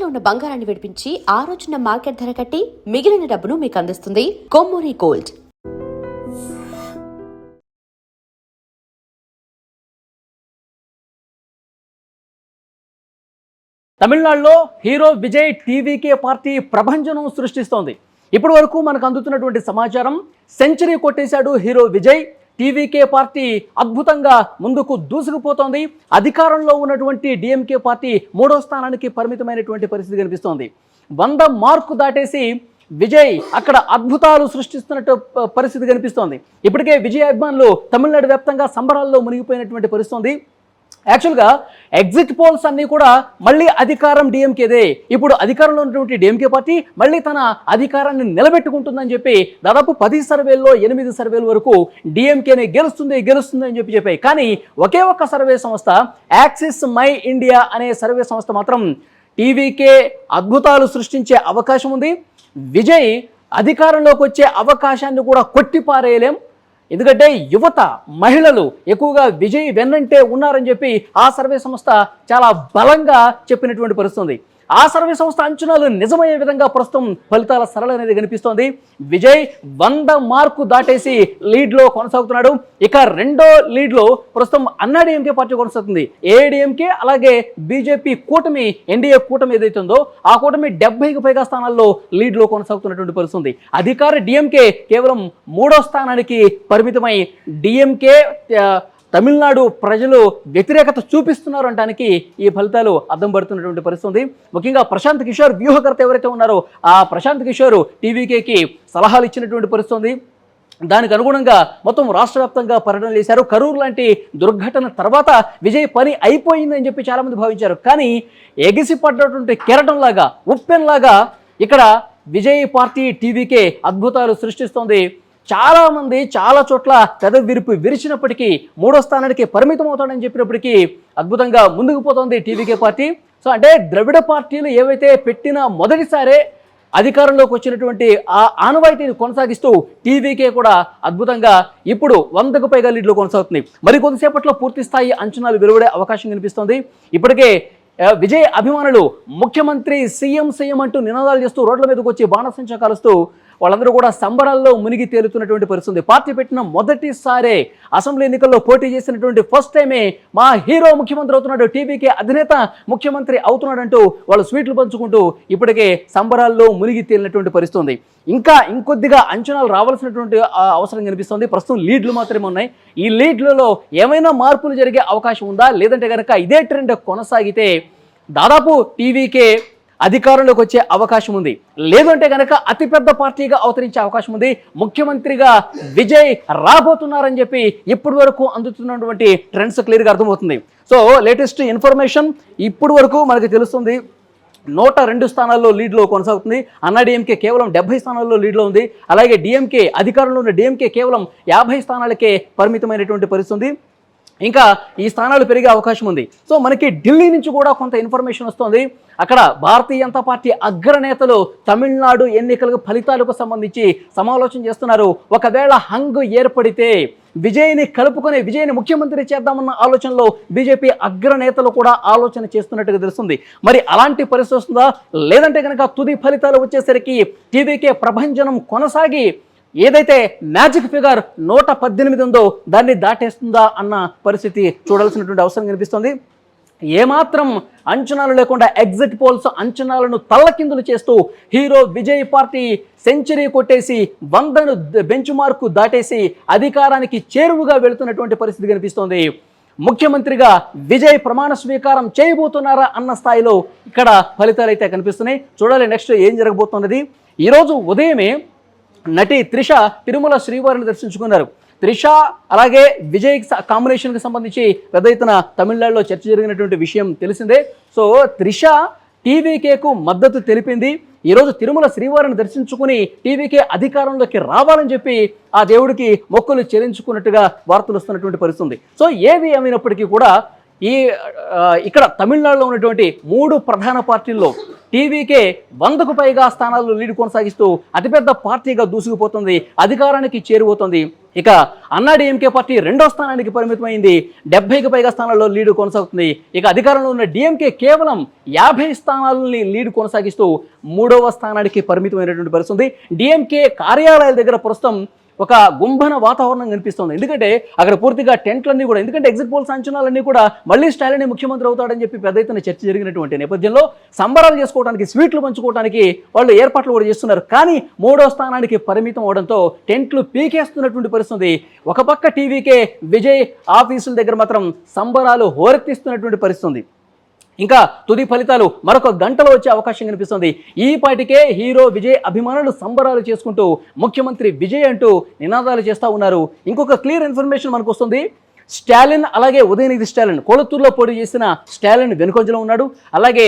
తాకట్లో ఉన్న బంగారాన్ని విడిపించి ఆ రోజున మార్కెట్ ధర కట్టి మిగిలిన డబ్బును మీకు అందిస్తుంది కొమ్మూరి గోల్డ్. తమిళనాడులో హీరో విజయ్ టీవీకే పార్టీ ప్రభంజనం సృష్టిస్తోంది. ఇప్పటి వరకు మనకు అందుతున్నటువంటి సమాచారం, సెంచరీ కొట్టేశాడు హీరో విజయ్. టీవీకే పార్టీ అద్భుతంగా ముందుకు దూసుకుపోతోంది. అధికారంలో ఉన్నటువంటి డిఎంకే పార్టీ 3వ స్థానానికి పరిమితమైనటువంటి పరిస్థితి కనిపిస్తోంది. 100 మార్కు దాటేసి విజయ్ అక్కడ అద్భుతాలు సృష్టిస్తున్నట్టు పరిస్థితి కనిపిస్తోంది. ఇప్పటికే విజయ్ అభిమానులు తమిళనాడు వ్యాప్తంగా సంబరాల్లో మునిగిపోయినటువంటి పరిస్థితి. యాక్చువల్గా ఎగ్జిట్ పోల్స్ అన్నీ కూడా మళ్ళీ అధికారం డిఎంకేదే. ఇప్పుడు అధికారంలో ఉన్నటువంటి డిఎంకే పార్టీ మళ్ళీ తన అధికారాన్ని నిలబెట్టుకుంటుందని చెప్పి దాదాపు 10 సర్వేల్లో 8 సర్వేల వరకు డిఎంకేనే గెలుస్తుంది అని చెప్పాయి. కానీ ఒకే ఒక్క సర్వే సంస్థ, యాక్సిస్ మై ఇండియా అనే సర్వే సంస్థ మాత్రం టీవీకే అద్భుతాలు సృష్టించే అవకాశం ఉంది, విజయ్ అధికారంలోకి వచ్చే అవకాశాన్ని కూడా కొట్టిపారేయలేం, ఎందుకంటే యువత, మహిళలు ఎక్కువగా విజయ్ వెన్నంటే ఉన్నారని చెప్పి ఆ సర్వే సంస్థ చాలా బలంగా చెప్పినటువంటి పరిస్థితి. ఆ సర్వే సంస్థ అంచనాలు నిజమయ్యే విధంగా ప్రస్తుతం ఫలితాల సరళ అనేది కనిపిస్తోంది. విజయ్ 100 మార్కు దాటేసి లీడ్లో కొనసాగుతున్నాడు. ఇక రెండో లీడ్లో ప్రస్తుతం అన్నాడీఎంకే పార్టీ కొనసాగుతుంది. ఏఐడిఎంకే అలాగే బీజేపీ కూటమి, ఎన్డీఏ కూటమి ఏదైతే ఉందో ఆ కూటమి 70కి పైగా స్థానాల్లో లీడ్లో కొనసాగుతున్నటువంటి పరిస్థితి. అధికార డిఎంకే కేవలం 3వ స్థానానికి పరిమితమై డిఎంకే తమిళనాడు ప్రజలు వ్యతిరేకత చూపిస్తున్నారు అనడానికి ఈ ఫలితాలు అద్దం పడుతున్నటువంటి పరిస్థితి. ముఖ్యంగా ప్రశాంత్ కిషోర్ వ్యూహకర్త ఎవరైతే ఉన్నారో ఆ ప్రశాంత్ కిషోర్ టీవీకేకి సలహాలు ఇచ్చినటువంటి పరిస్థితి. దానికి అనుగుణంగా మొత్తం రాష్ట్ర వ్యాప్తంగా పర్యటనలు చేశారు. కరూరు లాంటి దుర్ఘటన తర్వాత విజయ్ పని అయిపోయిందని చెప్పి చాలామంది భావించారు. కానీ ఎగిసిపడ్డటువంటి కెరటంలాగా, ఉప్పెన్లాగా ఇక్కడ విజయ్ పార్టీ టీవీకే అద్భుతాలు సృష్టిస్తోంది. చాలామంది చాలా చోట్ల పెదవిరుపు విరిచినప్పటికీ 3వ స్థానానికి పరిమితం అవుతాడని చెప్పినప్పటికీ అద్భుతంగా ముందుకు పోతోంది టీవీకే పార్టీ. సో అంటే ద్రవిడ పార్టీలు ఏవైతే పెట్టిన మొదటిసారే అధికారంలోకి వచ్చినటువంటి ఆ ఆనవాయితీని కొనసాగిస్తూ టీవీకే కూడా అద్భుతంగా ఇప్పుడు 100కు పైగా లీడ్లో కొనసాగుతుంది. మరి కొద్దిసేపట్లో పూర్తి స్థాయి అంచనాలు వెలువడే అవకాశం కనిపిస్తోంది. ఇప్పటికే విజయ్ అభిమానులు ముఖ్యమంత్రి సీఎం అంటూ నినాదాలు చేస్తూ రోడ్ల మీదకి వచ్చి బాణసంచా కాలుస్తూ వాళ్ళందరూ కూడా సంబరాల్లో మునిగి తేలుతున్నటువంటి పరిస్థితి. పార్టీ పెట్టిన మొదటిసారే అసెంబ్లీ ఎన్నికల్లో పోటీ చేసినటువంటి ఫస్ట్ టైమే మా హీరో ముఖ్యమంత్రి అవుతున్నాడు, టీవీకే అధినేత ముఖ్యమంత్రి అవుతున్నాడంటూ వాళ్ళు స్వీట్లు పంచుకుంటూ ఇప్పటికే సంబరాల్లో మునిగి తేలినటువంటి పరిస్థితి. ఇంకా ఇంకొద్దిగా అంచనాలు రావాల్సినటువంటి అవసరం కనిపిస్తుంది. ప్రస్తుతం లీడ్లు మాత్రమే ఉన్నాయి. ఈ లీడ్లలో ఏమైనా మార్పులు జరిగే అవకాశం ఉందా, లేదంటే కనుక ఇదే ట్రెండ్ కొనసాగితే దాదాపు టీవీకే అధికారంలోకి వచ్చే అవకాశం ఉంది, లేదంటే కనుక అతిపెద్ద పార్టీగా అవతరించే అవకాశం ఉంది. ముఖ్యమంత్రిగా విజయ్ రాబోతున్నారని చెప్పి ఇప్పటి వరకు అందుతున్నటువంటి ట్రెండ్స్ క్లియర్గా అర్థమవుతుంది. సో లేటెస్ట్ ఇన్ఫర్మేషన్ ఇప్పుడు వరకు మనకు తెలుస్తుంది. 102 స్థానాల్లో లీడ్లో కొనసాగుతుంది. అన్నాడీఎంకే కేవలం 70 స్థానాల్లో లీడ్లో ఉంది. అలాగే డిఎంకే, అధికారంలో ఉన్న డిఎంకే కేవలం 50 స్థానాలకే పరిమితమైనటువంటి పరిస్థితి. ఇంకా ఈ స్థానాలు పెరిగే అవకాశం ఉంది. సో మనకి ఢిల్లీ నుంచి కూడా కొంత ఇన్ఫర్మేషన్ వస్తుంది. అక్కడ భారతీయ జనతా పార్టీ అగ్రనేతలు తమిళనాడు ఎన్నికలకు ఫలితాలకు సంబంధించి సమాలోచన చేస్తున్నారు. ఒకవేళ హంగు ఏర్పడితే విజయ్ని కలుపుకొని విజయ్ని ముఖ్యమంత్రి చేద్దామన్న ఆలోచనలో బీజేపీ అగ్రనేతలు కూడా ఆలోచన చేస్తున్నట్టుగా తెలుస్తుంది. మరి అలాంటి పరిస్థితి వస్తుందా, లేదంటే కనుక తుది ఫలితాలు వచ్చేసరికి టీవీకే ప్రభంజనం కొనసాగి ఏదైతే మ్యాజిక్ ఫిగర్ 118 ఉందో దాన్ని దాటేస్తుందా అన్న పరిస్థితి చూడాల్సినటువంటి అవసరం కనిపిస్తుంది. ఏమాత్రం అంచనాలు లేకుండా ఎగ్జిట్ పోల్స్ అంచనాలను తల్లకిందులు చేస్తూ హీరో విజయ్ పార్టీ సెంచరీ కొట్టేసి 100ను బెంచ్ మార్కు దాటేసి అధికారానికి చేరువుగా వెళుతున్నటువంటి పరిస్థితి కనిపిస్తోంది. ముఖ్యమంత్రిగా విజయ్ ప్రమాణ స్వీకారం చేయబోతున్నారా అన్న స్థాయిలో ఇక్కడ ఫలితాలు అయితే కనిపిస్తున్నాయి. చూడాలి నెక్స్ట్ ఏం జరగబోతున్నది. ఈరోజు ఉదయమే నటి త్రిష తిరుమల శ్రీవారిని దర్శించుకున్నారు. త్రిష అలాగే విజయ్ కాంబినేషన్కి సంబంధించి పెద్ద ఎత్తున తమిళనాడులో చర్చ జరిగినటువంటి విషయం తెలిసిందే. సో త్రిష టీవీకేకు మద్దతు తెలిపింది. ఈరోజు తిరుమల శ్రీవారిని దర్శించుకుని టీవీకే అధికారంలోకి రావాలని చెప్పి ఆ దేవుడికి మొక్కులు చెల్లించుకున్నట్టుగా వార్తలు వస్తున్నటువంటి పరిస్థితి. సో ఏది ఏమైనప్పటికీ కూడా ఇక్కడ తమిళనాడులో ఉన్నటువంటి 3 ప్రధాన పార్టీల్లో టీవీకే 100కు పైగా స్థానాల్లో లీడ్ కొనసాగిస్తూ అతిపెద్ద పార్టీగా దూసుకుపోతుంది, అధికారానికి చేరువవుతుంది. ఇక అన్నాడీఎంకే పార్టీ 2వ స్థానానికి పరిమితమైంది, 70కి పైగా స్థానాల్లో లీడ్ కొనసాగుతుంది. ఇక అధికారంలో ఉన్న డిఎంకే కేవలం 50 స్థానాలని లీడ్ కొనసాగిస్తూ 3వ స్థానానికి పరిమితమైనటువంటి పరిస్థితి. డిఎంకే కార్యాలయాల దగ్గర ప్రస్తుతం ఒక గుంభన వాతావరణం కనిపిస్తుంది. ఎందుకంటే అక్కడ పూర్తిగా టెంట్లన్నీ కూడా, ఎందుకంటే ఎగ్జిట్ పోల్స్ అంచనాలన్నీ కూడా మళ్ళీ స్టాలిన్ ముఖ్యమంత్రి అవుతాడని చెప్పి పెద్ద ఎత్తున చర్చ జరిగినటువంటి నేపథ్యంలో సంబరాలు చేసుకోవడానికి, స్వీట్లు పంచుకోవడానికి వాళ్ళు ఏర్పాట్లు కూడా చేస్తున్నారు. కానీ 3వ స్థానానికి పరిమితం అవడంతో టెంట్లు పీకేస్తున్నటువంటి పరిస్థితి. ఒక పక్క టీవీకే విజయ్ ఆఫీసుల దగ్గర మాత్రం సంబరాలు హోరెత్తిస్తున్నటువంటి పరిస్థితి. ఇంకా తుది ఫలితాలు మరొక గంటలో వచ్చే అవకాశం కనిపిస్తుంది. ఈ పాటికే హీరో విజయ్ అభిమానులు సంబరాలు చేసుకుంటూ ముఖ్యమంత్రి విజయ్ అంటూ నినాదాలు చేస్తూ ఉన్నారు. ఇంకొక క్లియర్ ఇన్ఫర్మేషన్ మనకు వస్తుంది. స్టాలిన్ అలాగే ఉదయనిధి స్టాలిన్ కొళత్తూరులో పోటీ చేసిన స్టాలిన్ వెనుకొంజలో ఉన్నాడు. అలాగే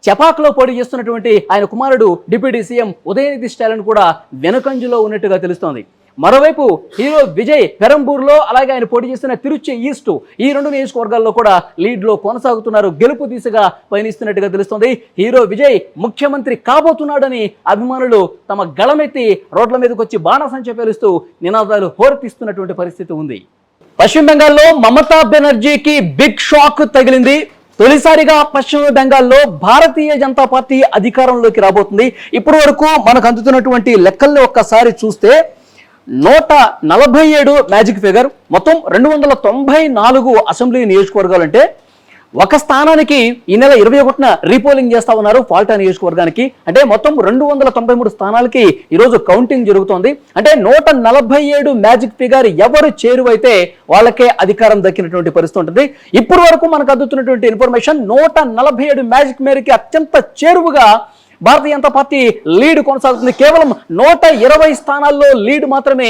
చపాక్లో పోటీ చేస్తున్నటువంటి ఆయన కుమారుడు డిప్యూటీ సీఎం ఉదయనిధి స్టాలిన్ కూడా వెనుకంజలో ఉన్నట్టుగా తెలుస్తోంది. మరోవైపు హీరో విజయ్ పెరంబూర్లో, అలాగే ఆయన పోటీ చేసిన తిరుచి ఈస్ట్, ఈ 2 నియోజకవర్గాల్లో కూడా లీడ్లో కొనసాగుతున్నారు, గెలుపు దిశగా పయనిస్తున్నట్టుగా తెలుస్తోంది. హీరో విజయ్ ముఖ్యమంత్రి కాబోతున్నాడని అభిమానులు తమ గళమెత్తి రోడ్ల మీదకి వచ్చి బాణసంచ పేలుస్తూ నినాదాలు హోరెత్తిస్తున్నటువంటి పరిస్థితి ఉంది. పశ్చిమ బెంగాల్లో మమతా బెనర్జీకి బిగ్ షాక్ తగిలింది. తొలిసారిగా పశ్చిమ బెంగాల్లో భారతీయ జనతా పార్టీ అధికారంలోకి రాబోతుంది. ఇప్పటి వరకు మనకు అందుతున్నటువంటి లెక్కల్ని ఒక్కసారి చూస్తే 147 మ్యాజిక్ ఫిగర్, మొత్తం 294 అసెంబ్లీ నియోజకవర్గాలు. అంటే ఒక స్థానానికి ఈ నెల 21న రీపోలింగ్ చేస్తా ఉన్నారు ఫాల్టా నియోజకవర్గానికి. అంటే మొత్తం 293 స్థానాలకి ఈరోజు కౌంటింగ్ జరుగుతోంది. అంటే 147 మ్యాజిక్ ఫిగర్ ఎవరు చేరువైతే వాళ్ళకే అధికారం దక్కినటువంటి పరిస్థితి ఉంటుంది. ఇప్పటి వరకు మనకు అందుతున్నటువంటి ఇన్ఫర్మేషన్ 147 మ్యాజిక్ మేరకి అత్యంత చేరువుగా భారతీయ జనతా పార్టీ లీడ్ కొనసాగుతుంది. కేవలం 120 స్థానాల్లో లీడ్ మాత్రమే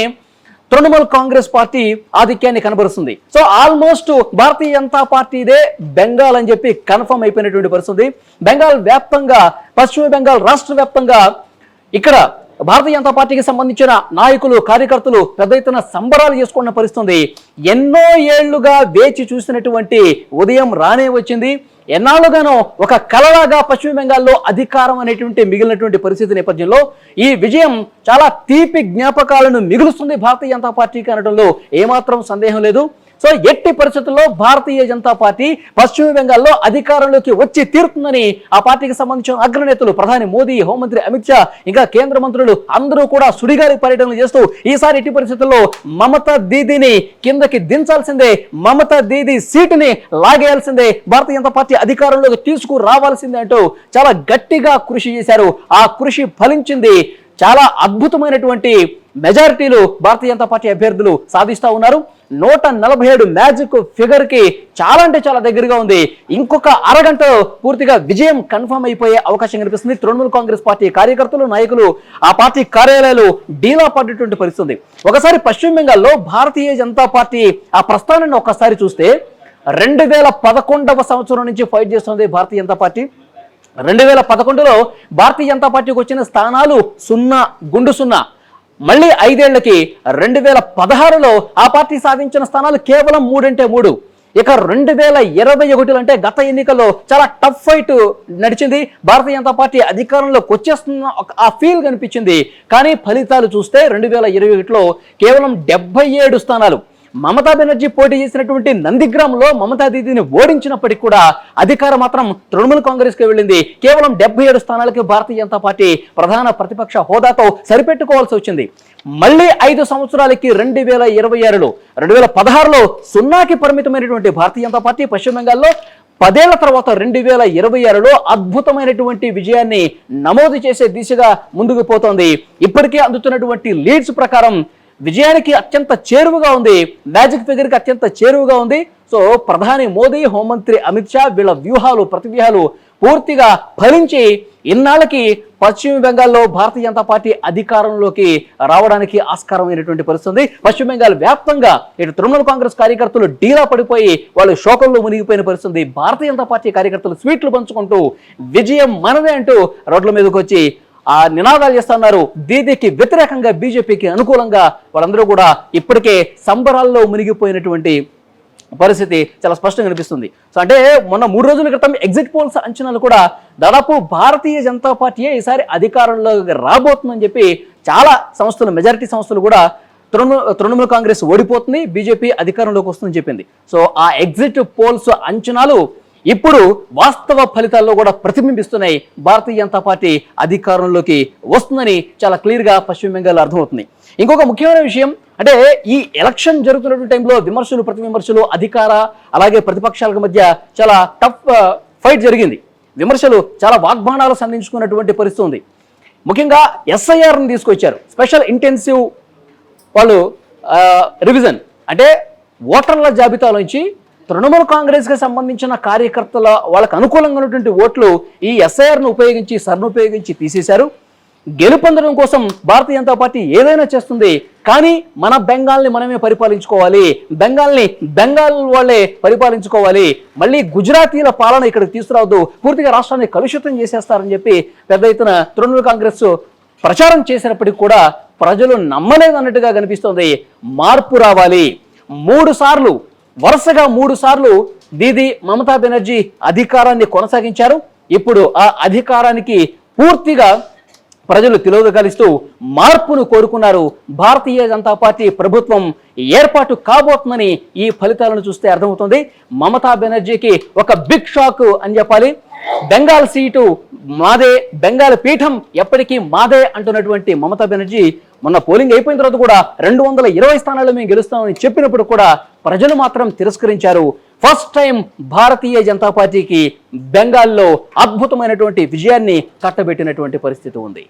తృణమూల్ కాంగ్రెస్ పార్టీ ఆధిక్యాన్ని కనబరుస్తుంది. సో ఆల్మోస్ట్ భారతీయ జనతా పార్టీదే బెంగాల్ అని చెప్పి కన్ఫర్మ్ అయిపోయినటువంటి పరిస్థితి. బెంగాల్ వ్యాప్తంగా, పశ్చిమ బెంగాల్ రాష్ట్ర వ్యాప్తంగా ఇక్కడ భారతీయ జనతా పార్టీకి సంబంధించిన నాయకులు, కార్యకర్తలు పెద్ద ఎత్తున సంబరాలు చేసుకున్న పరిస్థితి. ఎన్నో ఏళ్లుగా వేచి చూసినటువంటి ఉదయం రానే వచ్చింది. ఎన్నాళ్ళుగానో ఒక కలలాగా పశ్చిమ బెంగాల్లో అధికారం అనేటువంటి మిగిలినటువంటి పరిస్థితి నేపథ్యంలో ఈ విజయం చాలా తీపి జ్ఞాపకాలను మిగులుస్తుంది భారతీయ జనతా పార్టీకి అనడంలో ఏమాత్రం సందేహం లేదు. సో ఎట్టి పరిస్థితుల్లో భారతీయ జనతా పార్టీ పశ్చిమ బెంగాల్లో అధికారంలోకి వచ్చి తీరుతుందని ఆ పార్టీకి సంబంధించిన అగ్రనేతలు, ప్రధాని మోదీ, హోంమంత్రి అమిత్ షా, ఇంకా కేంద్ర మంత్రులు అందరూ కూడా సుడిగాలి పర్యటనలు చేస్తూ ఈసారి ఎట్టి పరిస్థితుల్లో మమతా దీదీని కిందకి దించాల్సిందే, మమతా దీదీ సీటుని లాగేయాల్సిందే, భారతీయ జనతా పార్టీ అధికారంలోకి తీసుకురావాల్సిందే అంటూ చాలా గట్టిగా కృషి చేశారు. ఆ కృషి ఫలించింది. చాలా అద్భుతమైనటువంటి మెజారిటీలు భారతీయ జనతా పార్టీ అభ్యర్థులు సాధిస్తూ ఉన్నారు. 147 మ్యాజిక్ ఫిగర్ కి చాలా అంటే చాలా దగ్గరగా ఉంది. ఇంకొక అరగంటలో పూర్తిగా విజయం కన్ఫర్మ్ అయిపోయే అవకాశం కనిపిస్తుంది. తృణమూల్ కాంగ్రెస్ పార్టీ కార్యకర్తలు, నాయకులు ఆ పార్టీ కార్యాలయాలు డీలా పడ్డటువంటి పరిస్థితి. ఒకసారి పశ్చిమ బెంగాల్లో భారతీయ జనతా పార్టీ ఆ ప్రస్థానాన్ని ఒక్కసారి చూస్తే 2011వ సంవత్సరం నుంచి ఫైట్ చేస్తుంది భారతీయ జనతా పార్టీ. 2011లో భారతీయ జనతా పార్టీకి వచ్చిన స్థానాలు 0 మళ్ళీ 5 ఏళ్లకి 2016లో ఆ పార్టీ సాధించిన స్థానాలు కేవలం 3 ఇక 2021 అంటే గత ఎన్నికల్లో చాలా టఫ్ ఫైట్ నడిచింది. భారతీయ జనతా పార్టీ అధికారంలోకి వచ్చేస్తున్న ఆ ఫీల్ కనిపించింది. కానీ ఫలితాలు చూస్తే 2021లో కేవలం 77 స్థానాలు. మమతా బెనర్జీ పోటీ చేసినటువంటి నందిగ్రామ్లో మమతా దీదీని ఓడించినప్పటికీ కూడా అధికారం మాత్రం తృణమూల్ కాంగ్రెస్ కి వెళ్ళింది. కేవలం 77 స్థానాలకి భారతీయ జనతా పార్టీ ప్రధాన ప్రతిపక్ష హోదాతో సరిపెట్టుకోవాల్సి వచ్చింది. మళ్ళీ 5 సంవత్సరాలకి 2026లో 2016లో 0కి పరిమితమైనటువంటి భారతీయ జనతా పార్టీ పశ్చిమ బెంగాల్లో 10 ఏళ్ల తర్వాత 2026లో అద్భుతమైనటువంటి విజయాన్ని నమోదు చేసే దిశగా ముందుకు పోతోంది. ఇప్పటికే అందుతున్నటువంటి లీడ్స్ ప్రకారం విజయానికి అత్యంత చేరువుగా ఉంది, మ్యాజిక్ ఫిగర్కి అత్యంత చేరువుగా ఉంది. సో ప్రధాని మోదీ, హోంమంత్రి అమిత్ షా వీళ్ళ వ్యూహాలు, ప్రతివ్యూహాలు పూర్తిగా ఫలించి ఇన్నాళ్ళకి పశ్చిమ బెంగాల్లో భారతీయ జనతా పార్టీ అధికారంలోకి రావడానికి ఆస్కారమైనటువంటి పరిస్థితి. పశ్చిమ బెంగాల్ వ్యాప్తంగా ఇటు తృణమూల్ కాంగ్రెస్ కార్యకర్తలు డీలా పడిపోయి వాళ్ళు శోకంలో మునిగిపోయిన పరిస్థితి. భారతీయ జనతా పార్టీ కార్యకర్తలు స్వీట్లు పంచుకుంటూ విజయం మనదే అంటూ రోడ్ల మీదకి వచ్చి ఆ నినాదాలు చేస్తున్నారు. దీదీకి వ్యతిరేకంగా, బీజేపీకి అనుకూలంగా వాళ్ళందరూ కూడా ఇప్పటికే సంబరాల్లో మునిగిపోయినటువంటి పరిస్థితి చాలా స్పష్టంగా కనిపిస్తుంది. సో అంటే మొన్న 3 రోజుల క్రితం ఎగ్జిట్ పోల్స్ అంచనాలు కూడా దాదాపు భారతీయ జనతా పార్టీయే ఈసారి అధికారంలోకి రాబోతుందని చెప్పి చాలా సంస్థలు, మెజారిటీ సంస్థలు కూడా తృణమూల్ కాంగ్రెస్ ఓడిపోతుంది, బీజేపీ అధికారంలోకి వస్తుందని చెప్పింది. సో ఆ ఎగ్జిట్ పోల్స్ అంచనాలు ఇప్పుడు వాస్తవ ఫలితాల్లో కూడా ప్రతిబింబిస్తున్నాయి. భారతీయ జనతా పార్టీ అధికారంలోకి వస్తుందని చాలా క్లియర్గా పశ్చిమ బెంగాల్ అర్థమవుతుంది. ఇంకొక ముఖ్యమైన విషయం అంటే ఈ ఎలక్షన్ జరుగుతున్నటువంటి టైంలో విమర్శలు, ప్రతి విమర్శలు, అధికార అలాగే ప్రతిపక్షాల మధ్య చాలా టఫ్ ఫైట్ జరిగింది. విమర్శలు చాలా వాగ్బాణాలు సంధించుకున్నటువంటి పరిస్థితి ఉంది. ముఖ్యంగా ఎస్ఐఆర్ని తీసుకొచ్చారు, స్పెషల్ ఇంటెన్సివ్ వాళ్ళు రివిజన్. అంటే ఓటర్ల జాబితాలోంచి తృణమూల్ కాంగ్రెస్కి సంబంధించిన కార్యకర్తల వాళ్ళకు అనుకూలంగా ఉన్నటువంటి ఓట్లు ఈ ఎస్ఐఆర్ను ఉపయోగించి, సర్ను ఉపయోగించి తీసేశారు. గెలుపొందడం కోసం భారతీయ జనతా పార్టీ ఏదైనా చేస్తుంది, కానీ మన బెంగాల్ని మనమే పరిపాలించుకోవాలి, బెంగాల్ వాళ్ళే పరిపాలించుకోవాలి, మళ్ళీ గుజరాతీల పాలన ఇక్కడికి తీసుకురావద్దు, పూర్తిగా రాష్ట్రాన్ని కలుషితం చేసేస్తారని చెప్పి పెద్ద ఎత్తున తృణమూల్ కాంగ్రెస్ ప్రచారం చేసినప్పటికీ కూడా ప్రజలు నమ్మలేదన్నట్టుగా కనిపిస్తోంది. మార్పు రావాలి. 3 సార్లు వరుసగా 3 సార్లు దీదీ మమతా బెనర్జీ అధికారాన్ని కొనసాగించారు. ఇప్పుడు ఆ అధికారానికి పూర్తిగా ప్రజలు తిలోదకాలిస్తూ మార్పును కోరుకున్నారు. భారతీయ జనతా పార్టీ ప్రభుత్వం ఏర్పాటు కాబోతుందని ఈ ఫలితాలను చూస్తే అర్థమవుతుంది. మమతా బెనర్జీకి ఒక బిగ్ షాక్ అని చెప్పాలి. బెంగాల్ సీటు మాదే, బెంగాల్ పీఠం ఎప్పటికీ మాదే అంటున్నటువంటి మమతా బెనర్జీ మొన్న పోలింగ్ అయిపోయిన తర్వాత కూడా 220 స్థానాల్లో మేము గెలుస్తామని చెప్పినప్పుడు కూడా ప్రజలు మాత్రం తిరస్కరించారు. ఫస్ట్ టైం భారతీయ జనతా పార్టీకి బెంగాల్లో అద్భుతమైనటువంటి విజయాన్ని కట్టబెట్టినటువంటి పరిస్థితి ఉంది.